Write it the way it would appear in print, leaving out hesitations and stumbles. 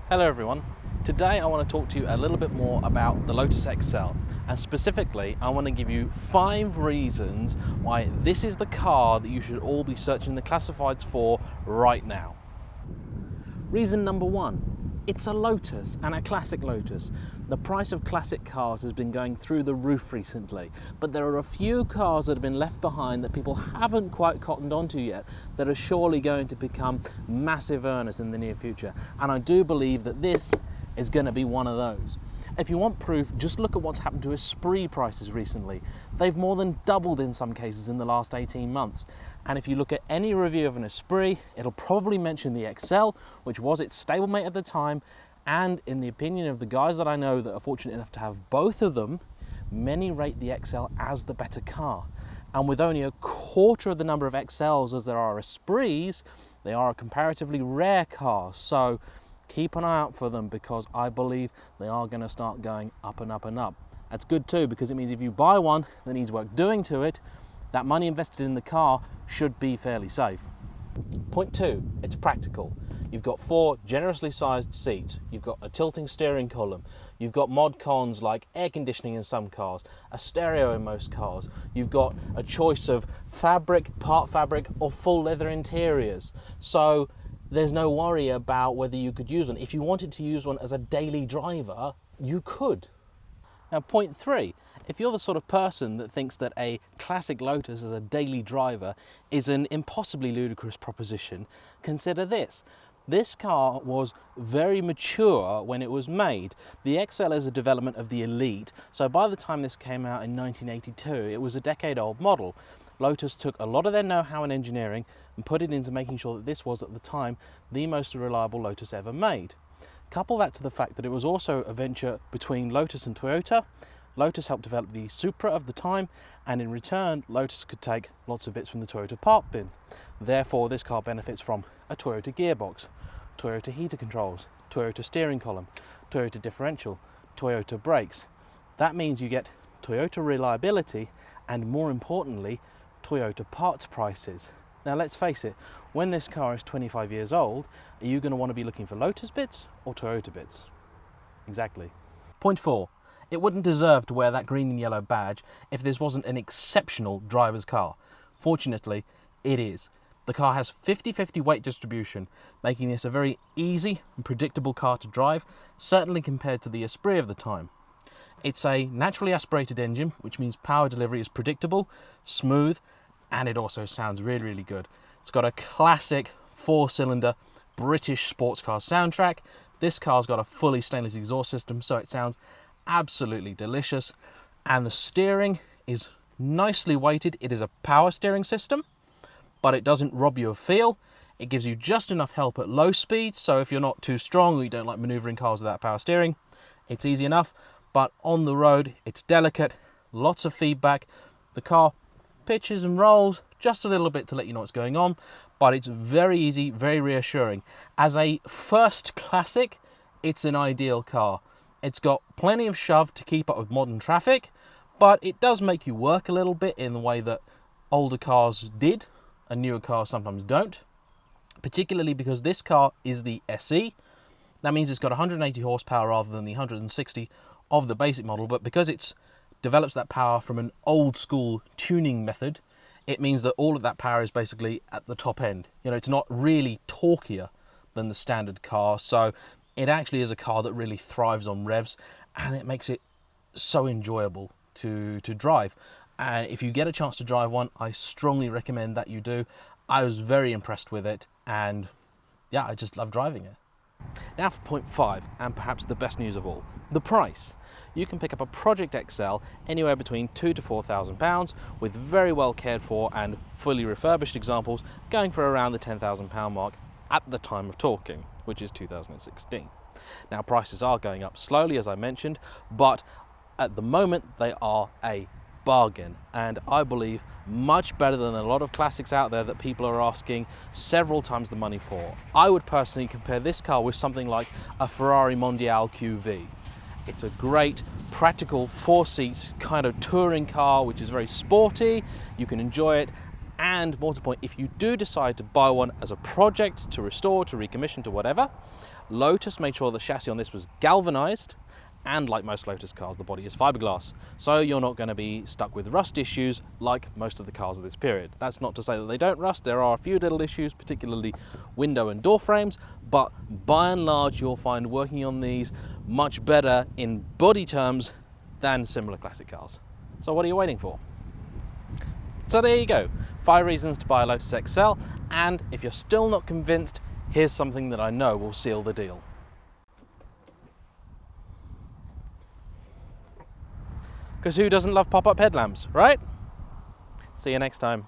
Hello everyone. Today I want to talk to you a little bit more about the Lotus Excel, and specifically I want to give you 5 reasons why this is the car that you should all be searching the classifieds for right now. Reason number 1, it's a Lotus, and a classic Lotus. The price of classic cars has been going through the roof recently, but there are a few cars that have been left behind that people haven't quite cottoned onto yet that are surely going to become massive earners in the near future, and I do believe that this is going to be one of those. If you want proof, just look at what's happened to Esprit prices recently. They've more than doubled in some cases in the last 18 months. And if you look at any review of an Esprit, it'll probably mention the Excel, which was its stablemate at the time. And in the opinion of the guys that I know that are fortunate enough to have both of them, many rate the Excel as the better car. And with only a quarter of the number of Excels as there are Esprits, they are a comparatively rare car. So keep an eye out for them, because I believe they are going to start going up and up and up. That's good too, because it means if you buy one that needs work doing to it, that money invested in the car should be fairly safe. Point 2, it's practical. You've got 4 generously sized seats, you've got a tilting steering column, you've got mod cons like air conditioning in some cars, a stereo in most cars, you've got a choice of fabric, part fabric or full leather interiors. So there's no worry about whether you could use one. If you wanted to use one as a daily driver, you could. Now, point 3, if you're the sort of person that thinks that a classic Lotus as a daily driver is an impossibly ludicrous proposition, consider this. This car was very mature when it was made. The XL is a development of the Elite, so by the time this came out in 1982, it was a decade-old model. Lotus took a lot of their know-how in engineering and put it into making sure that this was, at the time, the most reliable Lotus ever made. Couple that to the fact that it was also a venture between Lotus and Toyota. Lotus helped develop the Supra of the time, and in return, Lotus could take lots of bits from the Toyota part bin. Therefore, this car benefits from a Toyota gearbox, Toyota heater controls, Toyota steering column, Toyota differential, Toyota brakes. That means you get Toyota reliability and, more importantly, Toyota parts prices. Now let's face it, when this car is 25 years old, are you going to want to be looking for Lotus bits or Toyota bits? Exactly. Point 4, it wouldn't deserve to wear that green and yellow badge if this wasn't an exceptional driver's car. Fortunately, it is. The car has 50-50 weight distribution, making this a very easy and predictable car to drive, certainly compared to the Esprit of the time. It's a naturally aspirated engine, which means power delivery is predictable, smooth, and it also sounds really, really good. It's got a classic 4-cylinder British sports car soundtrack. This car's got a fully stainless exhaust system, so it sounds absolutely delicious. And the steering is nicely weighted. It is a power steering system, but it doesn't rob you of feel. It gives you just enough help at low speeds, so if you're not too strong or you don't like maneuvering cars without power steering, it's easy enough. But on the road, it's delicate, lots of feedback. The car pitches and rolls just a little bit to let you know what's going on, but it's very easy, very reassuring. As a first classic, it's an ideal car. It's got plenty of shove to keep up with modern traffic, but it does make you work a little bit in the way that older cars did and newer cars sometimes don't, particularly because this car is the SE. That means it's got 180 horsepower rather than the 160 of the basic model, but because it develops that power from an old school tuning method, it means that all of that power is basically at the top end. You know, it's not really torquier than the standard car, so it actually is a car that really thrives on revs, and it makes it so enjoyable to drive. And if you get a chance to drive one, I strongly recommend that you do. I was very impressed with it, and yeah, I just love driving it. Now for point 5, and perhaps the best news of all, the price. You can pick up a Project XL anywhere between £2,000 to £4,000 with very well cared for and fully refurbished examples going for around the £10,000 mark at the time of talking, which is 2016. Now prices are going up slowly, as I mentioned, but at the moment they are a bargain, and I believe much better than a lot of classics out there that people are asking several times the money for. I would personally compare this car with something like a Ferrari Mondial QV. It's a great, practical 4-seat kind of touring car, which is very sporty. You can enjoy it And more to the point, if you do decide to buy one as a project to restore, to recommission, to whatever, Lotus made sure the chassis on this was galvanized, and like most Lotus cars, the body is fiberglass. So you're not going to be stuck with rust issues like most of the cars of this period. That's not to say that they don't rust. There are a few little issues, particularly window and door frames, but by and large, you'll find working on these much better in body terms than similar classic cars. So what are you waiting for? So there you go, 5 reasons to buy a Lotus Excel, and if you're still not convinced, here's something that I know will seal the deal. Because who doesn't love pop-up headlamps, right? See you next time.